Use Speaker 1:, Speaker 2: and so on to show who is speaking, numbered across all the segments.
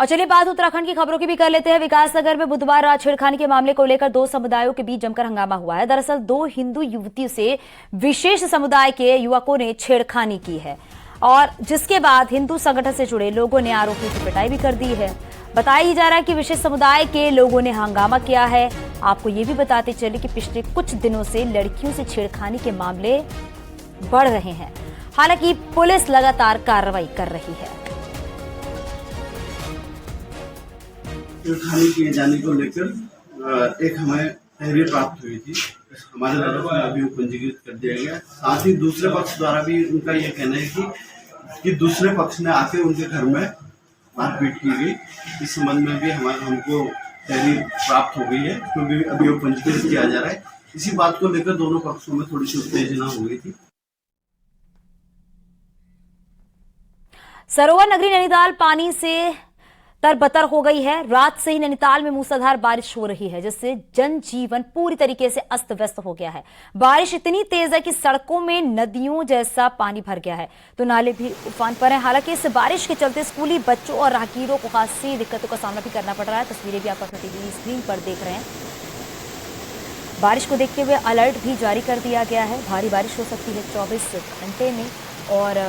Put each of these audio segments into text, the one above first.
Speaker 1: और चलिए बात उत्तराखंड की खबरों की भी कर लेते हैं। विकासनगर में बुधवार रात छेड़खानी के मामले को लेकर दो समुदायों के बीच जमकर हंगामा हुआ है। दरअसल दो हिंदू युवतियों से विशेष समुदाय के युवकों ने छेड़खानी की है और जिसके बाद हिंदू संगठन से जुड़े लोगों ने आरोपियों की पिटाई भी कर दी है। बताया जा रहा है कि विशेष समुदाय के लोगों ने हंगामा किया है। आपको ये भी बताते चले कि पिछले कुछ दिनों से लड़कियों से छेड़खानी के मामले बढ़ रहे हैं। हालांकि पुलिस लगातार कार्रवाई कर रही है।
Speaker 2: छेड़खानी किए जाने को लेकर एक हमें तहरीर प्राप्त हुई थी। हमारे तरफ से अभियोग पंजीकृत कर दिया गया। साथ ही दूसरे पक्ष द्वारा भी उनका यह कहना है कि दूसरे पक्ष ने आके उनके घर में मारपीट की गई। इस संबंध में भी हमको तहरीर प्राप्त हो गई है, क्योंकि अभियोग पंजीकृत किया जा रहा है। इसी बात को लेकर दोनों पक्षों में थोड़ी सी उत्तेजना हो गई थी।
Speaker 1: सरोवर नगरी नैनीताल पानी से तरबतर हो गई है। रात से ही नैनीताल में मूसलाधार बारिश हो रही है, जिससे जनजीवन पूरी तरीके से अस्त व्यस्त हो गया है। बारिश इतनी तेज है कि सड़कों में नदियों जैसा पानी भर गया है, तो नाले भी उफान पर हैं। हालांकि इस बारिश के चलते स्कूली बच्चों और राहगीरों को खासी दिक्कतों का सामना भी करना पड़ रहा है। तस्वीरें भी आप अपनी टीवी स्क्रीन पर देख रहे हैं। बारिश को देखते हुए अलर्ट भी जारी कर दिया गया है। भारी बारिश हो सकती है 24 घंटे में और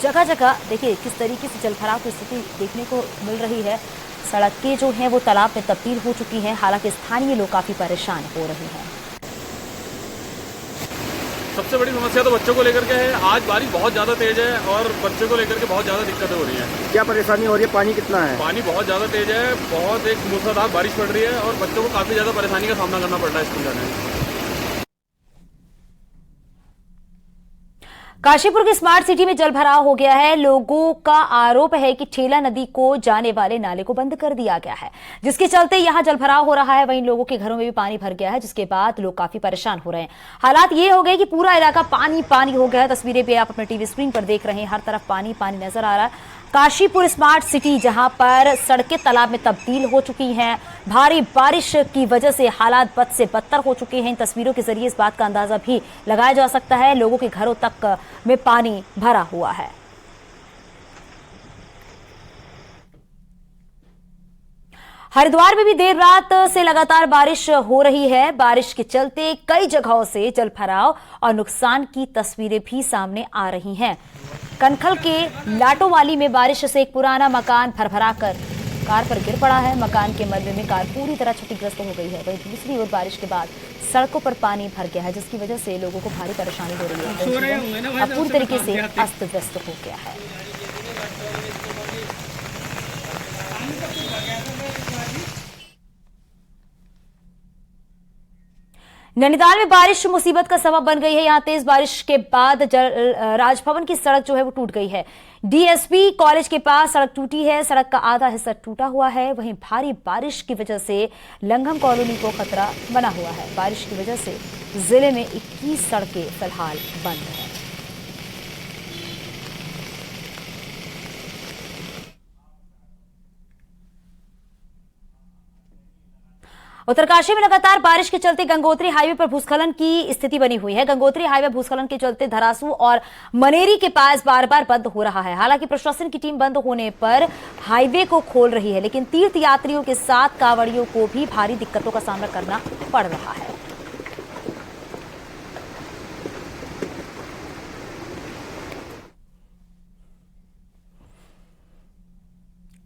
Speaker 1: जगह जगह देखिए किस तरीके से जलभराव की स्थिति देखने को मिल रही है। सड़कें जो हैं वो तालाब में तब्दील हो चुकी हैं। हालांकि स्थानीय लोग काफी परेशान हो रहे हैं।
Speaker 3: सबसे बड़ी समस्या तो बच्चों को लेकर के है। आज बारिश बहुत ज़्यादा तेज है और बच्चों को लेकर के बहुत ज़्यादा दिक्कतें हो रही हैं।
Speaker 4: क्या परेशानी हो रही है? पानी कितना है?
Speaker 3: पानी बहुत ज़्यादा तेज है, बहुत एक मूसलाधार बारिश पड़ रही है और बच्चों को काफ़ी ज़्यादा परेशानी का सामना करना पड़ रहा है स्कूल जाने में।
Speaker 1: काशीपुर की स्मार्ट सिटी में जलभराव हो गया है। लोगों का आरोप है कि ठेला नदी को जाने वाले नाले को बंद कर दिया गया है, जिसके चलते यहां जलभराव हो रहा है। वहीं लोगों के घरों में भी पानी भर गया है, जिसके बाद लोग काफी परेशान हो रहे हैं। हालात ये हो गए कि पूरा इलाका पानी पानी हो गया है। तस्वीरें भी आप अपने टीवी स्क्रीन पर देख रहे हैं। हर तरफ पानी पानी नजर आ रहा है। काशीपुर स्मार्ट सिटी जहां पर सड़कें तालाब में तब्दील हो चुकी हैं। भारी बारिश की वजह से हालात बद से बदतर हो चुके हैं। इन तस्वीरों के जरिए इस बात का अंदाजा भी लगाया जा सकता है। लोगों के घरों तक में पानी भरा हुआ है। हरिद्वार में भी देर रात से लगातार बारिश हो रही है। बारिश के चलते कई जगहों से जलभराव और नुकसान की तस्वीरें भी सामने आ रही हैं। कनखल के लाटोवाली में बारिश से एक पुराना मकान भरभरा कर कार पर गिर पड़ा है। मकान के मलबे में कार पूरी तरह क्षतिग्रस्त हो गई है। वहीं दूसरी ओर बारिश के बाद सड़कों पर पानी भर गया है, जिसकी वजह से लोगों को भारी परेशानी हो रही है। अब पूरी तरीके से अस्त व्यस्त हो गया है। नैनीताल में बारिश मुसीबत का सबब बन गई है। यहां तेज बारिश के बाद राजभवन की सड़क जो है वो टूट गई है। डीएसपी कॉलेज के पास सड़क टूटी है। सड़क का आधा हिस्सा टूटा हुआ है। वहीं भारी बारिश की वजह से लंघम कॉलोनी को खतरा बना हुआ है। बारिश की वजह से जिले में 21 सड़कें फिलहाल बंद हैं। उत्तरकाशी में लगातार बारिश के चलते गंगोत्री हाईवे पर भूस्खलन की स्थिति बनी हुई है। गंगोत्री हाईवे भूस्खलन के चलते धरासू और मनेरी के पास बार बार बंद हो रहा है। हालांकि प्रशासन की टीम बंद होने पर हाईवे को खोल रही है, लेकिन तीर्थ यात्रियों के साथ कांवड़ियों को भी भारी दिक्कतों का सामना करना पड़ रहा है।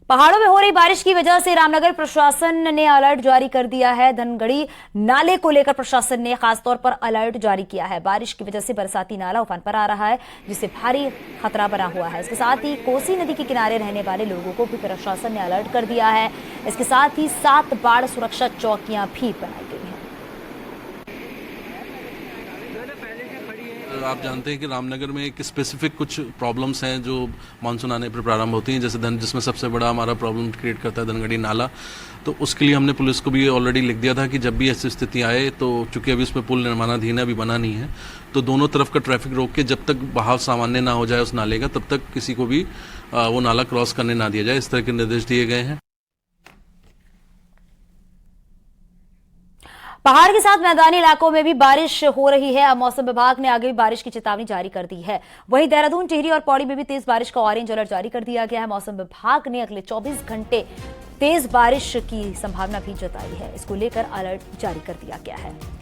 Speaker 1: पहाड़ों में हो रही बारिश की वजह से रामनगर प्रशासन ने अलर्ट जारी कर दिया है। धनगढ़ी नाले को लेकर प्रशासन ने खासतौर पर अलर्ट जारी किया है। बारिश की वजह से बरसाती नाला उफान पर आ रहा है, जिससे भारी खतरा बना हुआ है। इसके साथ ही कोसी नदी के किनारे रहने वाले लोगों को भी प्रशासन ने अलर्ट कर दिया है। इसके साथ ही 7 बाढ़ सुरक्षा चौकियां भी बनाई गई हैं।
Speaker 5: आप जानते हैं कि रामनगर में एक स्पेसिफिक कुछ प्रॉब्लम्स हैं जो मानसून आने पर प्रारंभ होती हैं, जैसे जिसमें सबसे बड़ा हमारा प्रॉब्लम क्रिएट करता है धनगढ़ी नाला। तो उसके लिए हमने पुलिस को भी ऑलरेडी लिख दिया था कि जब भी ऐसी स्थिति आए, तो चूंकि अभी उसमें पुल निर्माणाधीन है, अभी बना नहीं है, तो दोनों तरफ का ट्रैफिक रोक के जब तक बहाव सामान्य ना हो जाए उस नाले का, तब तक किसी को भी वो नाला क्रॉस करने ना दिया जाए। इस तरह के निर्देश दिए गए हैं।
Speaker 1: पहाड़ के साथ मैदानी इलाकों में भी बारिश हो रही है। अब मौसम विभाग ने आगे भी बारिश की चेतावनी जारी कर दी है। वहीं देहरादून, टिहरी और पौड़ी में भी तेज बारिश का ऑरेंज अलर्ट जारी कर दिया गया है। मौसम विभाग ने अगले 24 घंटे तेज बारिश की संभावना भी जताई है। इसको लेकर अलर्ट जारी कर दिया गया है।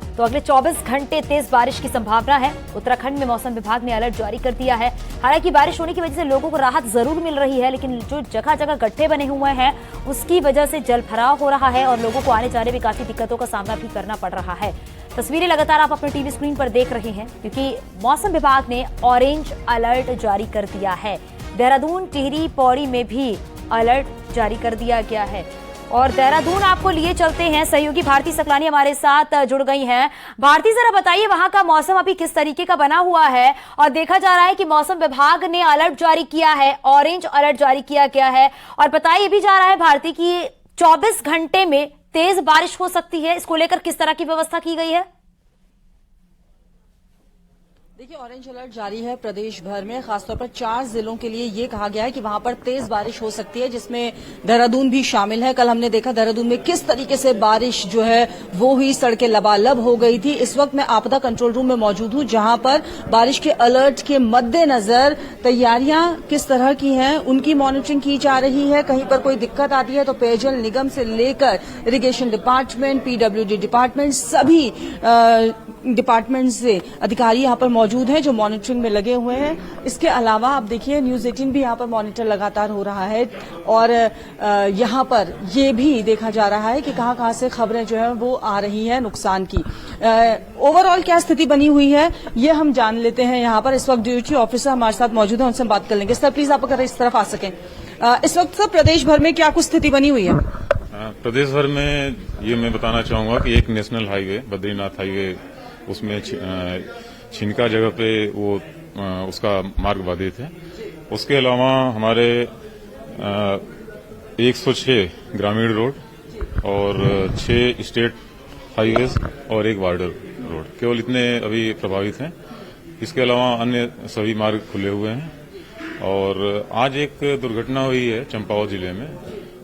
Speaker 1: तो अगले 24 घंटे तेज बारिश की संभावना है। उत्तराखंड में मौसम विभाग ने अलर्ट जारी कर दिया है। हालांकि बारिश होने की वजह से लोगों को राहत जरूर मिल रही है, लेकिन जो जगह जगह गड्ढे बने हुए हैं उसकी वजह से जल भराव हो रहा है और लोगों को आने जाने में काफी दिक्कतों का सामना भी करना पड़ रहा है। तस्वीरें लगातार आप अपने टीवी स्क्रीन पर देख रहे हैं, क्योंकि मौसम विभाग ने ऑरेंज अलर्ट जारी कर दिया है। देहरादून, टिहरी, पौड़ी में भी अलर्ट जारी कर दिया गया है। और देहरादून आपको लिए चलते हैं, सहयोगी भारती सकलानी हमारे साथ जुड़ गई हैं। भारती, जरा बताइए वहां का मौसम अभी किस तरीके का बना हुआ है? और देखा जा रहा है कि मौसम विभाग ने अलर्ट जारी किया है, ऑरेंज अलर्ट जारी किया गया है, और बताइए भी जा रहा है भारती कि 24 घंटे में तेज बारिश हो सकती है। इसको लेकर किस तरह की व्यवस्था की गई है?
Speaker 6: देखिए, ऑरेंज अलर्ट जारी है प्रदेश भर में। खासतौर पर 4 जिलों के लिए ये कहा गया है कि वहां पर तेज बारिश हो सकती है, जिसमें देहरादून भी शामिल है। कल हमने देखा देहरादून में किस तरीके से बारिश जो है वो ही सड़कें लबालब हो गई थी। इस वक्त मैं आपदा कंट्रोल रूम में मौजूद हूं, जहां पर बारिश के अलर्ट के मद्देनजर तैयारियां किस तरह की हैं उनकी मॉनिटरिंग की जा रही है। कहीं पर कोई दिक्कत आती है तो पेयजल निगम से लेकर इरिगेशन डिपार्टमेंट, पीडब्ल्यूडी डिपार्टमेंट, सभी डिपार्टमेंट से अधिकारी यहां पर मौजूद हैं जो मॉनिटरिंग में लगे हुए हैं। इसके अलावा आप देखिए न्यूज 18 भी यहां पर मॉनिटर लगातार हो रहा है, और यहां पर ये भी देखा जा रहा है कि कहां से खबरें जो है वो आ रही हैं नुकसान की। ओवरऑल क्या स्थिति बनी हुई है ये हम जान लेते हैं। यहां पर इस वक्त ड्यूटी ऑफिसर हमारे साथ मौजूद है, उनसे बात कर लेंगे। सर, प्लीज आप अगर इस तरफ आ सकें। इस वक्त सर प्रदेश भर में क्या कुछ स्थिति बनी हुई है?
Speaker 7: प्रदेश भर में ये मैं बताना चाहूंगा कि एक नेशनल हाईवे, बद्रीनाथ हाईवे, उसमें छिनका जगह पे वो उसका मार्ग बाधित है। उसके अलावा हमारे 106 ग्रामीण रोड और 6 स्टेट हाईवेज और 1 बॉर्डर रोड, केवल इतने अभी प्रभावित हैं। इसके अलावा अन्य सभी मार्ग खुले हुए हैं। और आज एक दुर्घटना हुई है चंपावत जिले में।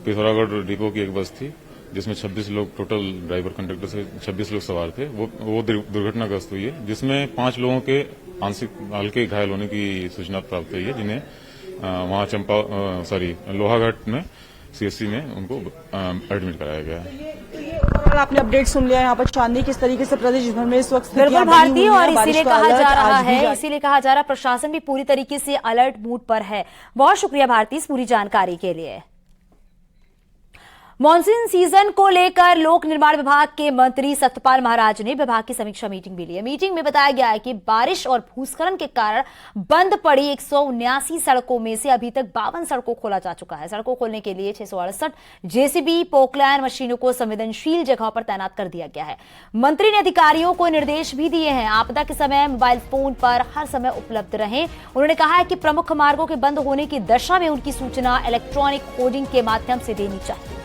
Speaker 7: पिथौरागढ़ डिपो की एक बस थी जिसमें 26 लोग, टोटल ड्राइवर कंडक्टर से 26 लोग सवार थे। वो दुर्घटनाग्रस्त हुई है, जिसमें 5 लोगों के आंशिक हल्के घायल होने की सूचना प्राप्त हुई है, जिन्हें वहां लोहाघाट में सीएससी में उनको एडमिट कराया गया है।
Speaker 6: आपने अपडेट सुन लिया। यहाँ पर चांदनी किस तरीके से प्रदेश भर में इस वक्त
Speaker 1: बिल्कुल भारतीय, और इसीलिए कहा जा रहा है प्रशासन भी पूरी तरीके से अलर्ट मूड पर है। बहुत शुक्रिया भारती इस पूरी जानकारी के लिए। मॉनसून सीजन को लेकर लोक निर्माण विभाग के मंत्री सत्यपाल महाराज ने विभाग की समीक्षा मीटिंग भी ली है। मीटिंग में बताया गया है कि बारिश और भूस्खलन के कारण बंद पड़ी 179 सड़कों में से अभी तक 52 सड़कों खोला जा चुका है। सड़कों खोलने के लिए 668 जेसीबी, पोकलैन मशीनों को संवेदनशील जगहों पर तैनात कर दिया गया है। मंत्री ने अधिकारियों को निर्देश भी दिए हैं, आपदा के समय मोबाइल फोन पर हर समय उपलब्ध रहें। उन्होंने कहा है कि प्रमुख मार्गों के बंद होने की दशा में उनकी सूचना इलेक्ट्रॉनिक होर्डिंग के माध्यम से देनी चाहिए।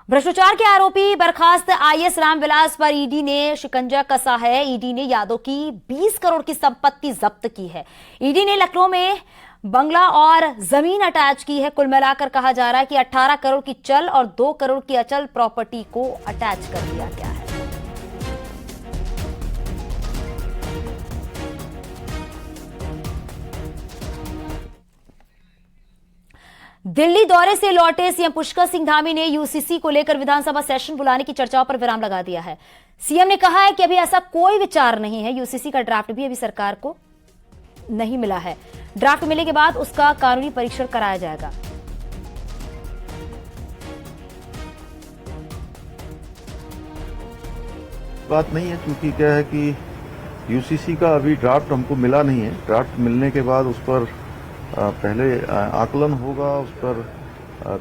Speaker 1: भ्रष्टाचार के आरोपी बर्खास्त आईएएस रामविलास पर ईडी ने शिकंजा कसा है। ईडी ने यादव की 20 करोड़ की संपत्ति जब्त की है। ईडी ने लखनऊ में बंगला और जमीन अटैच की है। कुल मिलाकर कहा जा रहा है कि 18 करोड़ की चल और 2 करोड़ की अचल प्रॉपर्टी को अटैच कर दिया गया है। दिल्ली दौरे से लौटे सीएम पुष्कर सिंह धामी ने यूसीसी को लेकर विधानसभा सेशन बुलाने की चर्चाओं पर विराम लगा दिया है। सीएम ने कहा है कि अभी ऐसा कोई विचार नहीं है। यूसीसी का ड्राफ्ट भी अभी सरकार को नहीं मिला है। ड्राफ्ट मिलने के बाद उसका कानूनी परीक्षण कराया जाएगा।
Speaker 8: बात नहीं है, क्योंकि क्या है कि यूसीसी का अभी ड्राफ्ट हमको मिला नहीं है। ड्राफ्ट मिलने के बाद उस पर पहले आकलन होगा, उस पर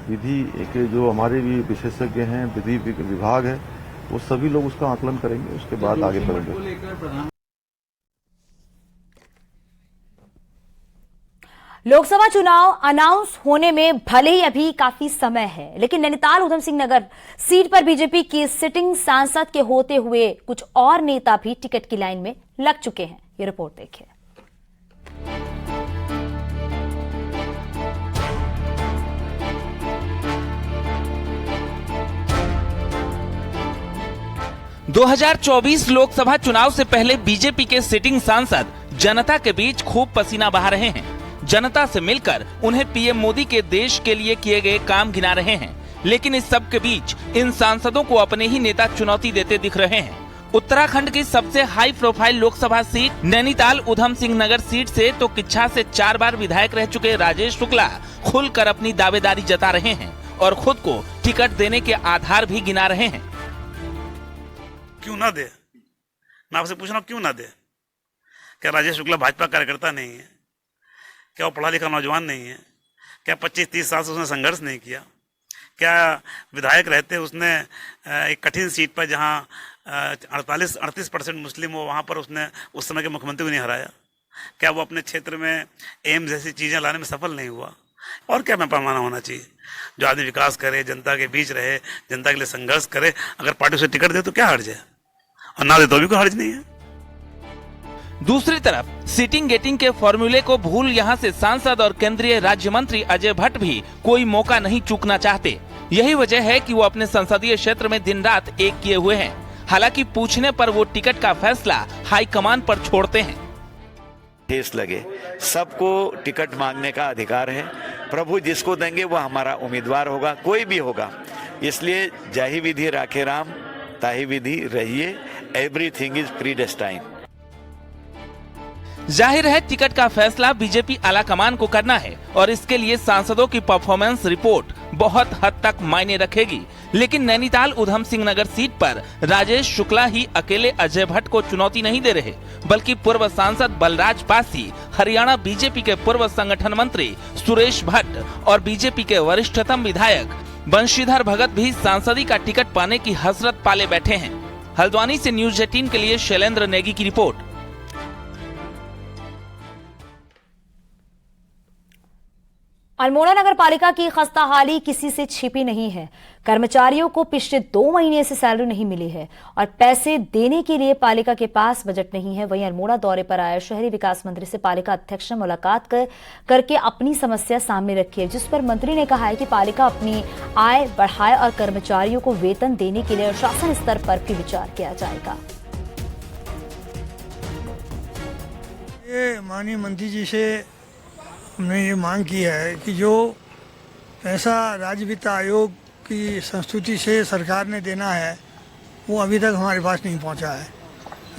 Speaker 8: विधि के जो हमारे भी विशेषज्ञ हैं, विधि विभाग है, वो सभी लोग उसका आकलन करेंगे, उसके बाद आगे बढ़ेंगे।
Speaker 1: लोकसभा चुनाव अनाउंस होने में भले ही अभी काफी समय है, लेकिन नैनीताल उधम सिंह नगर सीट पर बीजेपी की सिटिंग सांसद के होते हुए कुछ और नेता भी टिकट की लाइन में लग चुके हैं। ये रिपोर्ट देखिए।
Speaker 9: – 2024 लोकसभा चुनाव से पहले बीजेपी के सिटिंग सांसद जनता के बीच खूब पसीना बहा रहे हैं। जनता से मिलकर उन्हें पीएम मोदी के देश के लिए किए गए काम गिना रहे हैं, लेकिन इस सब के बीच इन सांसदों को अपने ही नेता चुनौती देते दिख रहे हैं। उत्तराखंड की सबसे high profile Lok Sabha seat Nainital Udham Singh Nagar seat से तो किच्छा से 4 बार विधायक रह चुके राजेश शुक्ला खुलकर अपनी दावेदारी जता रहे हैं और खुद को टिकट देने के आधार भी गिना रहे हैं।
Speaker 10: क्यों ना दे? मैं आपसे पूछ रहा हूँ, क्यों ना दे? क्या राजेश शुक्ला भाजपा कार्यकर्ता नहीं है? क्या वो पढ़ा लिखा नौजवान नहीं है? क्या 25-30 साल से उसने संघर्ष नहीं किया? क्या विधायक रहते उसने एक कठिन सीट पर जहाँ 38% मुस्लिम हो, वहाँ पर उसने उस समय के मुख्यमंत्री को नहीं हराया? क्या वो अपने क्षेत्र में एम्स जैसी चीज़ें लाने में सफल नहीं हुआ? और क्या मैं पैमाना होना चाहिए? जो आदमी विकास करे, जनता के बीच रहे, जनता के लिए संघर्ष करे, अगर पार्टी उसे टिकट दे तो क्या हर्ज है, और ना दे तो भी कोई हर्ज नहीं है।
Speaker 9: दूसरी तरफ सीटिंग गेटिंग के फॉर्मूले को भूल यहां से सांसद और केंद्रीय राज्य मंत्री अजय भट्ट भी कोई मौका नहीं चूकना चाहते। यही वजह है कि वो अपने संसदीय क्षेत्र में दिन रात एक किए हुए हैं। हालांकि पूछने पर वो टिकट का फैसला हाईकमान पर छोड़ते हैं।
Speaker 11: ठेस लगे, सबको टिकट मांगने का अधिकार है। प्रभु जिसको देंगे वो हमारा उम्मीदवार होगा, कोई भी होगा। इसलिए जाहि विधि राखे राम, ताहि विधि रहिए। Everything is predestined.
Speaker 9: जाहिर है टिकट का फैसला बीजेपी आलाकमान को करना है और इसके लिए सांसदों की परफॉर्मेंस रिपोर्ट बहुत हद तक मायने रखेगी। लेकिन नैनीताल उधम सिंह नगर सीट पर राजेश शुक्ला ही अकेले अजय भट्ट को चुनौती नहीं दे रहे, बल्कि पूर्व सांसद बलराज पासी, हरियाणा बीजेपी के पूर्व संगठन मंत्री सुरेश भट्ट और बीजेपी के वरिष्ठतम विधायक बंशीधर भगत भी सांसदी का टिकट पाने की हसरत पाले बैठे हैं। हल्द्वानी से न्यूज 18 के लिए शैलेंद्र नेगी की रिपोर्ट।
Speaker 1: अल्मोड़ा नगर पालिका की खस्ताहाली किसी से छिपी नहीं है। कर्मचारियों को पिछले 2 महीने से सैलरी नहीं मिली है और पैसे देने के लिए पालिका के पास बजट नहीं है। वहीं अल्मोड़ा दौरे पर आए शहरी विकास मंत्री से पालिका अध्यक्ष ने मुलाकात करके अपनी समस्या सामने रखी है, जिस पर मंत्री ने कहा है कि पालिका अपनी आय बढ़ाए और कर्मचारियों को वेतन देने के लिए शासन स्तर पर भी विचार किया जाएगा।
Speaker 12: ये माननीय मंत्री जी से हमने ये मांग की है कि जो पैसा राज्य वित्त आयोग की संस्तुति से सरकार ने देना है वो अभी तक हमारे पास नहीं पहुंचा है,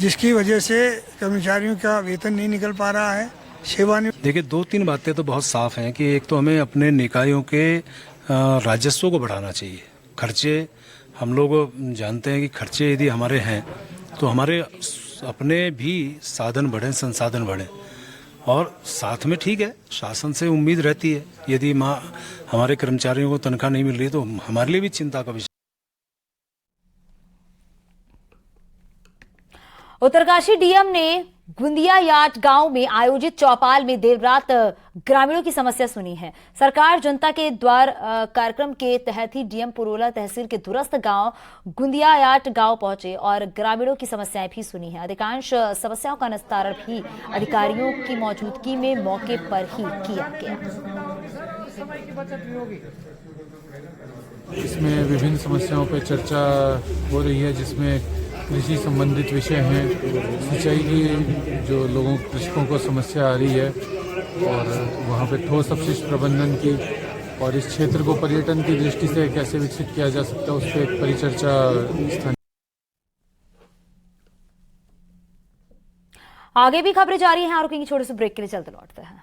Speaker 12: जिसकी वजह से कर्मचारियों का वेतन नहीं निकल पा रहा है, सेवा नहीं।
Speaker 13: देखिए 2-3 बातें तो बहुत साफ हैं कि एक तो हमें अपने निकायों के राजस्व को बढ़ाना चाहिए। खर्चे हम लोग जानते हैं कि खर्चे यदि हमारे हैं तो हमारे अपने भी साधन बढ़े, संसाधन बढ़े। और साथ में ठीक है, शासन से उम्मीद रहती है, यदि हमारे कर्मचारियों को तनख्वाह नहीं मिल रही तो हमारे लिए भी चिंता का विषय।
Speaker 1: उत्तरकाशी डीएम ने गुंदिया याट गांव में आयोजित चौपाल में देर रात ग्रामीणों की समस्या सुनी है। सरकार जनता के द्वार कार्यक्रम के तहत ही डीएम पुरोला तहसील के दूरस्थ गांव गुंदिया याट गांव पहुंचे और ग्रामीणों की समस्याएं भी सुनी है। अधिकांश समस्याओं का निस्तारण भी अधिकारियों की मौजूदगी में मौके पर ही किया गया।
Speaker 14: इसमें विभिन्न समस्याओं पर चर्चा हो रही है, जिसमें कृषि संबंधित विषय हैं, सिंचाई की जो लोगों कृषकों को समस्या आ रही है और वहाँ पे ठोस अपशिष्ट प्रबंधन की, और इस क्षेत्र को पर्यटन की दृष्टि से कैसे विकसित किया जा सकता है, उस पर एक परिचर्चा स्थानीय।
Speaker 1: आगे भी खबरें जारी हैं और रुकेंगे छोटे से ब्रेक के लिए, चलते लौटते हैं।